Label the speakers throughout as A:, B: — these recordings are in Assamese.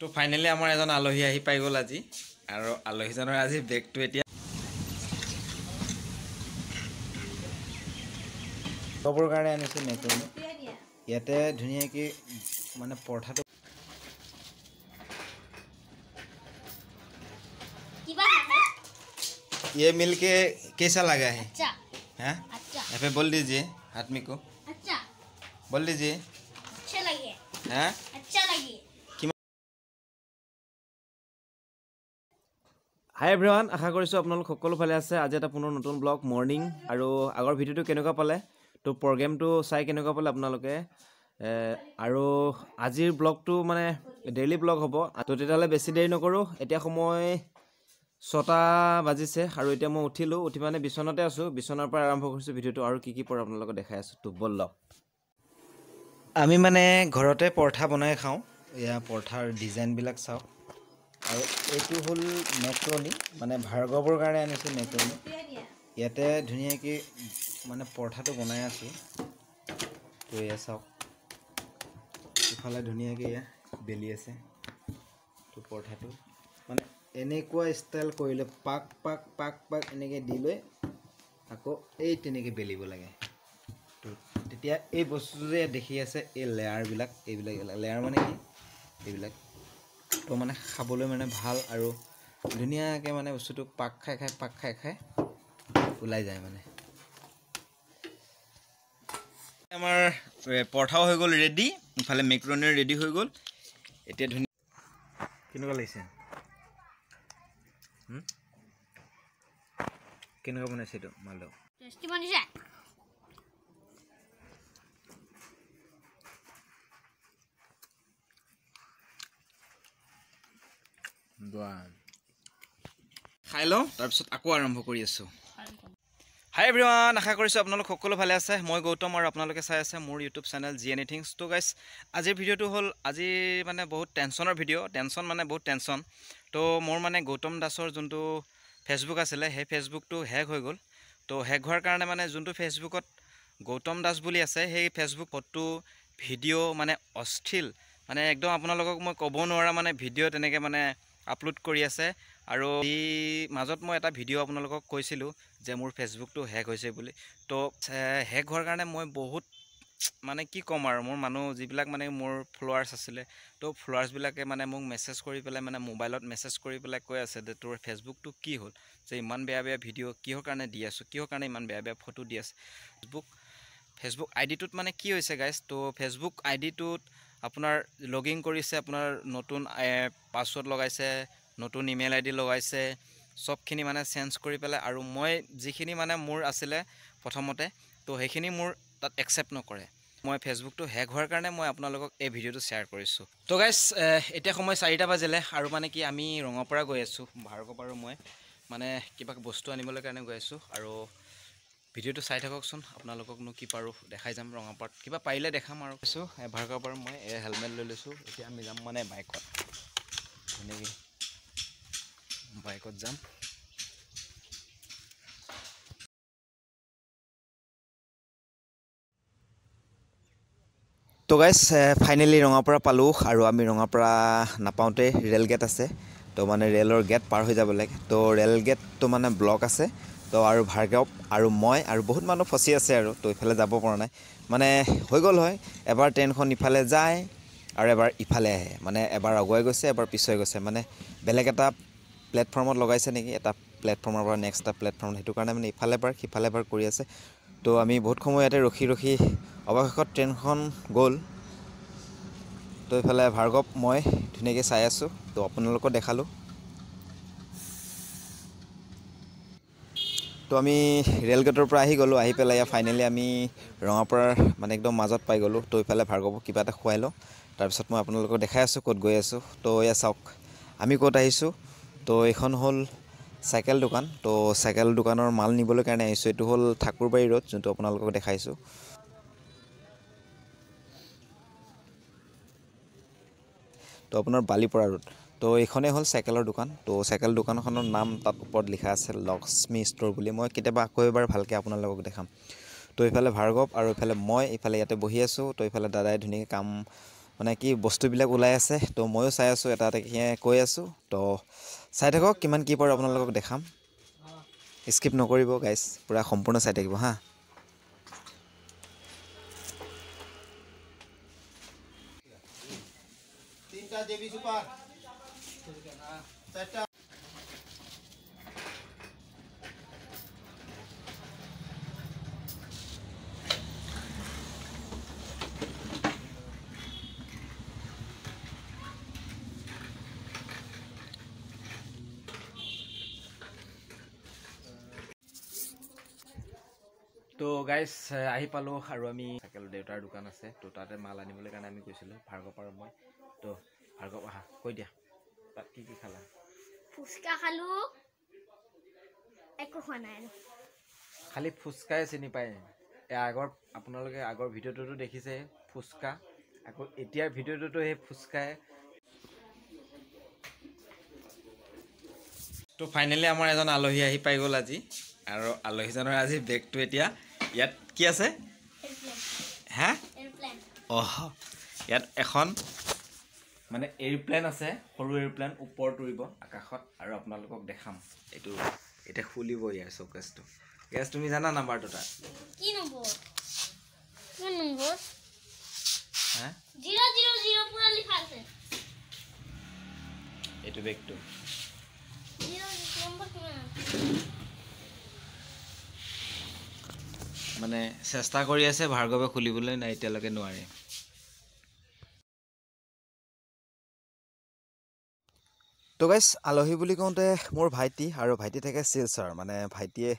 A: তো ফাইনালি আমাৰ এজন আলহী আহি পাই গ'ল আজি আৰু আলহীজনৰ আজি বেগটো এতিয়া খবৰ কাৰণে আনিছো মেকৰণি ইয়াতে ধুনীয়াকৈ মানে পৰঠাটো ये मिलके कैसा लगा है?
B: अच्छा
A: हैं?
B: अच्छा
A: यहाँ पे बोल दीजिए आदमी को
B: अच्छा
A: बोल दीजिए
B: अच्छा लगे
A: हैं?
B: अच्छा लगे
A: হাই এভৰিৱান আশা কৰিছোঁ আপোনালোক সকলো ভালে আছে আজি এটা পুনৰ নতুন ব্লগ মৰ্নিং আৰু আগৰ ভিডিঅ'টো কেনেকুৱা পালে তো প্ৰগ্ৰেমটো চাই কেনেকুৱা পালে আপোনালোকে আৰু আজিৰ ব্লগটো মানে ডেইলি ব্লগ হ'ব তো তেতিয়াহ'লে বেছি দেৰি নকৰোঁ এতিয়া সময় 6টা বাজিছে আৰু এতিয়া মই উঠিলোঁ উঠি মানে বিচনাতে আছোঁ বিচনাৰ পৰা আৰম্ভ কৰিছোঁ ভিডিঅ'টো আৰু কি পৰে আপোনালোকক দেখাই আছোঁ তো বলক আমি মানে ঘৰতে পৰঠা বনাই খাওঁ এয়া পৰঠাৰ ডিজাইনবিলাক চাওঁ আৰু এইটো হ'ল মেকৰণি মানে ভাৰ্গৱৰ কাৰণে আনিছোঁ মেকৰণি ইয়াতে ধুনীয়াকৈ মানে পৰঠাটো বনাই আছোঁ তো এয়া চাওক ইফালে ধুনীয়াকৈ এয়া বেলি আছে তো পৰঠাটো মানে এনেকুৱা ষ্টাইল কৰিলে পাক পাক পাক পাক এনেকৈ দি লৈ আকৌ এই তেনেকৈ বেলিব লাগে তো তেতিয়া এই বস্তুটো যে দেখি আছে এই লেয়াৰবিলাক এইবিলাক লেয়াৰ মানে কি এইবিলাক তো মানে খাবলৈ মানে ভাল আৰু ধুনীয়াকৈ মানে বস্তুটো পাক খাই খাই ওলাই যায় মানে আমাৰ পৰঠাও হৈ গ'ল ৰেডি ইফালে মেকৰণিও ৰেডি হৈ গ'ল এতিয়া ধুনীয়া কেনেকুৱা লাগিছে কেনেকুৱা বনাইছে এইটো মালটো
B: টেষ্টি বনিছে
A: খাই লওঁ তাৰপিছত আকৌ আৰম্ভ কৰি আছোঁ হাই এভৰিৱান আশা কৰিছোঁ আপোনালোক সকলো ভালে আছে মই গৌতম আৰু আপোনালোকে চাই আছে মোৰ ইউটিউব চেনেল জি এনিথিংছ তো গাইছ আজিৰ ভিডিঅ'টো হ'ল আজি মানে বহুত টেনশ্যনৰ ভিডিঅ' টেনশ্যন মানে বহুত টেনশ্যন তো মোৰ মানে গৌতম দাসৰ যোনটো ফেচবুক আছিলে সেই ফেচবুকটো হেক হৈ গ'ল তো হেক হোৱাৰ কাৰণে মানে যোনটো ফেচবুকত গৌতম দাস বুলি আছে সেই ফেচবুক ফটো ভিডিঅ' মানে অস্থিল মানে একদম আপোনালোকক মই ক'ব নোৱাৰা মানে ভিডিঅ' তেনেকৈ মানে আপলোড কৰি আছে আৰু এই মাজত মই এটা ভিডিঅ' আপোনালোকক কৈছিলোঁ যে মোৰ ফেচবুকটো হেক হৈছে বুলি তো হেক হোৱাৰ কাৰণে মই বহুত মানে কি ক'ম আৰু মোৰ মানুহ যিবিলাক মানে মোৰ ফলোৱাৰ্ছ আছিলে তো ফলোৱাৰ্ছবিলাকে মানে মোক মেছেজ কৰি পেলাই মানে মোবাইলত মেছেজ কৰি পেলাই কৈ আছে যে তোৰ ফেচবুকটো কি হ'ল যে ইমান বেয়া বেয়া ভিডিঅ' কিহৰ কাৰণে দি আছোঁ কিহৰ কাৰণে ইমান বেয়া বেয়া ফটো দি আছে ফেচবুক আইডিটোত মানে কি হৈছে গাইজ তো ফেচবুক আইডিটোত আপোনাৰ লগ ইন কৰিছে আপোনাৰ নতুন পাছৱৰ্ড লগাইছে নতুন ইমেইল আইডি লগাইছে সবখিনি মানে চেঞ্জ কৰি পেলাই আৰু মই যিখিনি মানে মোৰ আছিলে প্ৰথমতে তো সেইখিনি মোৰ তাত একচেপ্ট নকৰে মই ফেচবুকটো হেক হোৱাৰ কাৰণে মই আপোনালোকক এই ভিডিঅ'টো শ্বেয়াৰ কৰিছোঁ তো গাইজ এতিয়া সময় 4টা বাজিলে আৰু মানে কি আমি ৰঙাপাৰা গৈ আছোঁ ভাৰ্গৱ আৰু মই মানে কিবা বস্তু আনিবলৈ কাৰণে গৈ আছোঁ আৰু ভিডিঅ'টো চাই থাককচোন আপোনালোককনো কি পাৰোঁ দেখাই যাম ৰঙাপাৰাত কিবা পাৰিলে দেখাম আৰু কৈছোঁ ভাৰ্গৱ আৰু মই হেলমেট লৈ লৈছোঁ এতিয়া আমি যাম মানে বাইকত ধুনীয়াকৈ বাইকত যাম তো গাইজ ফাইনেলি ৰঙাপাৰা পালোঁ আৰু আমি ৰঙাপাৰা নাপাওঁতে ৰেল গেট আছে তো মানে ৰেলৰ গেট পাৰ হৈ যাব লাগে তো ৰেল গেটটো মানে ব্লক আছে তো আৰু ভাৰ্গৱ আৰু মই আৰু বহুত মানুহ ফচি আছে আৰু তো ইফালে যাব পৰা নাই মানে হৈ গ'ল হয় এবাৰ ট্ৰেইনখন ইফালে যায় আৰু এবাৰ ইফালে আহে মানে এবাৰ আগুৱাই গৈছে এবাৰ পিছুৱাই গৈছে মানে বেলেগ এটা প্লেটফৰ্মত লগাইছে নেকি এটা প্লেটফৰ্মৰ পৰা নেক্সট এটা প্লেটফৰ্ম সেইটো কাৰণে মানে ইফালে এবাৰ সিফালে এবাৰ কৰি আছে তো আমি বহুত সময় ইয়াতে ৰখি অৱশেষত ট্ৰেইনখন গ'ল তো এইফালে ভাৰ্গৱ মই ধুনীয়াকৈ চাই আছোঁ তো আপোনালোকক দেখালোঁ তো আমি ৰেল গেটৰ পৰা আহি গ'লোঁ আহি পেলাই ফাইনেলি আমি ৰঙাপাৰাৰ মানে একদম মাজত পাই গ'লোঁ তো এইফালে ভাৰ্গৱক কিবা এটা খুৱাই লওঁ তাৰপিছত মই আপোনালোকক দেখাই আছোঁ ক'ত গৈ আছোঁ তো এয়া চাওক আমি ক'ত আহিছোঁ তো এইখন হ'ল চাইকেল দোকান তো চাইকেল দোকানৰ মাল নিবলৈ কাৰণে আহিছোঁ এইটো হ'ল ঠাকুৰবাৰী ৰোড যোনটো আপোনালোকক দেখাইছোঁ তো আপোনাৰ বালিপৰা ৰোড তো এইখনেই হ'ল চাইকেলৰ দোকান তো চাইকেল দোকানখনৰ নাম তাত ওপৰত লিখা আছে লক্ষ্মী ষ্ট'ৰ বুলি মই কেতিয়াবা আকৌ এবাৰ ভালকৈ আপোনালোকক দেখাম তো এইফালে ভাৰ্গৱ আৰু এইফালে মই এইফালে ইয়াতে বহি আছোঁ তো এইফালে দাদাই ধুনীয়াকৈ কাম মানে কি বস্তুবিলাক ওলাই আছে। তো ময়ো চাই আছোঁ, এটা এটাকৈ কৈ আছোঁ। তো চাই থাকক, কিমান কি পাৰোঁ আপোনালোকক দেখাম। স্কিপ নকৰিব গাইজ, পূৰা সম্পূৰ্ণ চাই থাকিব হা। তো গাইজ আহি পালোঁ আৰু আমি চাইকেল দেউতাৰ দোকান আছে। তো তাতে মাল আনিবলৈ কাৰণে আমি গৈছিলোঁ, ভাৰ্গৱ আৰু মই। তো ভাৰ্গৱ আহা, কৈ দিয়া তাত কি কি খালা?
B: ফুচকা খালোঁ, একো খোৱা নাই আৰু।
A: খালি ফুচকাই চিনি পায়। আপোনালোকে আগৰ ভিডিঅ'টোতো দেখিছে ফুচকা, আকৌ এতিয়াৰ ভিডিঅ'টোতো সেই ফুচকাই। তো ফাইনেলি আমাৰ এজন আলহী আহি পাই গ'ল আজি, আৰু আলহীজনৰ আজি বেগটো এতিয়া ইয়াত কি আছে হা? অহ, ইয়াত এখন মানে এৰোপ্লেন আছে, সৰু এৰোপ্লেন ওপৰত উৰিব আকাশত, আৰু আপোনালোকক দেখাম। এইটো এতিয়া খুলিব ইয়াৰ চকেছটো। গেছ তুমি জানা নাম্বাৰটো তাত?
B: কি নম্বৰ? কোন নম্বৰ?
A: হা?
B: 000 পুৰা লিখা আছে।
A: এইটো বেগটো
B: 0 নম্বৰ কিমান?
A: মানে চেষ্টা কৰি আছে ভাৰ্গৱে খুলিবলৈ, নাই এতিয়ালৈকে নোৱাৰে। তো গাইছ, আলহী বুলি কওঁতে মোৰ ভাইটি, আৰু ভাইটি থাকে শিলচৰ। মানে ভাইটিয়ে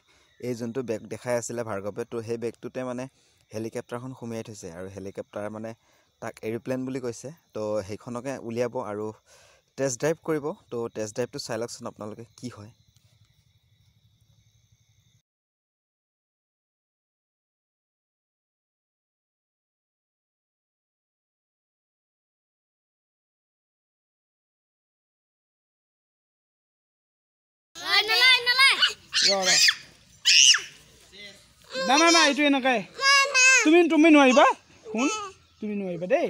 A: এই যোনটো বেগ দেখাই আছিলে ভাৰ্গৱে, তো সেই বেগটোতে মানে হেলিকপ্টাৰখন সুমিয়াই থৈছে, আৰু হেলিকপ্টাৰ মানে তাক এৰোপ্লেন বুলি কৈছে। তো সেইখনকে উলিয়াব আৰু টেষ্ট ড্ৰাইভ কৰিব। তো টেষ্ট ড্ৰাইভটো চাই লওকচোন আপোনালোকে কি হয়।
C: না এইটো এনেকাই। তুমি নোৱাৰিবা, শুন, তুমি নোৱাৰিবা দেই।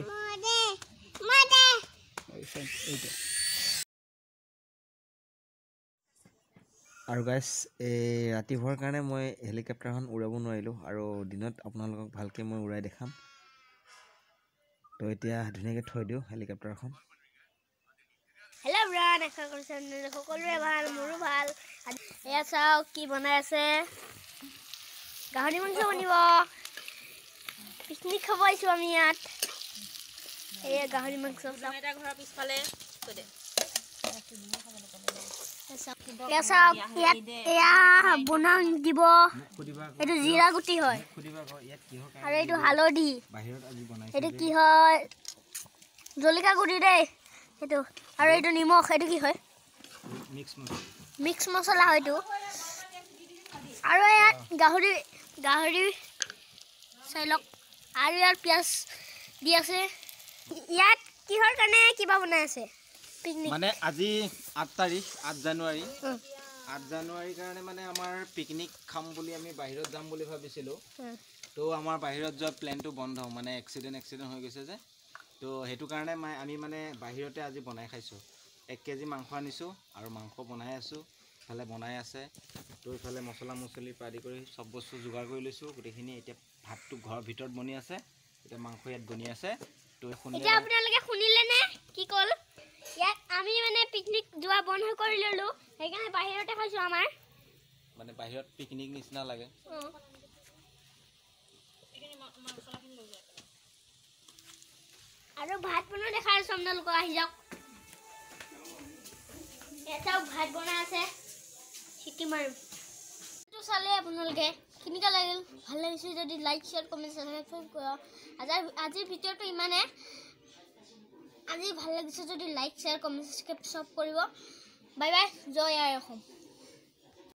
A: আৰু গাইছ, এই ৰাতি হোৱাৰ কাৰণে মই হেলিকপ্টাৰখন উৰাব নোৱাৰিলোঁ, আৰু দিনত আপোনালোকক ভালকৈ মই উৰাই দেখাম। তো এতিয়া ধুনীয়াকৈ থৈ দিওঁ হেলিকপ্টাৰখন।
B: হেল্ল' ব্ৰান, আশা কৰিছোঁ সকলোৰে ভাল, মোৰো ভাল। এয়া চাওক কি বনাই আছে, গাহৰি মাংস বনিব। পিকনিক খাব আহিছোঁ আমি ইয়াত। এয়া গাহৰি মাংস ঘৰৰ পিছফালে। এয়া বনাও দিব, এইটো জিৰা গুটি হয়, আৰু এইটো হালধি, এইটো কি হয় জলকীয়া গুটি দেই সেইটো, আৰু এইটো নিমখ, এইটো কি হয় মিক্স মছলা হয়তো। আৰু ইয়াত গাহৰি চাই লওক, আৰু ইয়াত পিঁয়াজ দি আছে। ইয়াত কিহৰ কাৰণে কিবা বনাই আছে? পিকনিক
A: মানে আজি 8 তাৰিখ, 8 জানুৱাৰী। 8 জানুৱাৰীৰ কাৰণে মানে আমাৰ পিকনিক খাম বুলি, আমি বাহিৰত যাম বুলি ভাবিছিলোঁ। তো আমাৰ বাহিৰত যোৱা প্লেনটো বন্ধ, মানে এক্সিডেণ্ট হৈ গৈছে যে। তো সেইটো কাৰণে আমি মানে বাহিৰতে আজি বনাই খাইছোঁ। 1 কেজি মাংস আনিছোঁ, আৰু মাংস বনাই আছোঁ, ইফালে বনাই আছে। তো ইফালে মছলা মছলিৰ পৰা আদি কৰি চব বস্তু যোগাৰ কৰি লৈছোঁ গোটেইখিনি। এতিয়া ভাতটো ঘৰৰ ভিতৰত বনি আছে, এতিয়া মাংস ইয়াত বনি আছে। তো
B: এতিয়া আপোনালোকে শুনিলে নে কি ক'ল? ইয়াত আমি মানে পিকনিক যোৱা বন্ধ কৰি ল'লোঁ, সেইকাৰণে বাহিৰতে খাইছোঁ। আমাৰ
A: মানে বাহিৰত পিকনিক নিচিনা লাগে।
B: আৰু ভাত বনোৱা দেখাই আছোঁ আপোনালোকক, আহি যাওক। এটাও ভাত বনাই আছে, চিটি মাৰিম। চালে আপোনালোকে কেনেকুৱা লাগিল? ভাল লাগিছে যদি লাইক, শ্বেয়াৰ, কমেণ্ট, ছাবস্ক্ৰাইব কৰক। আজিৰ ভিডিঅ'টো ইমানে। আজি ভাল লাগিছে যদি লাইক, শ্বেয়াৰ, কমেণ্ট, ছাবস্ক্ৰাইব চব কৰিব। বাই বাই, জয় আই অসম।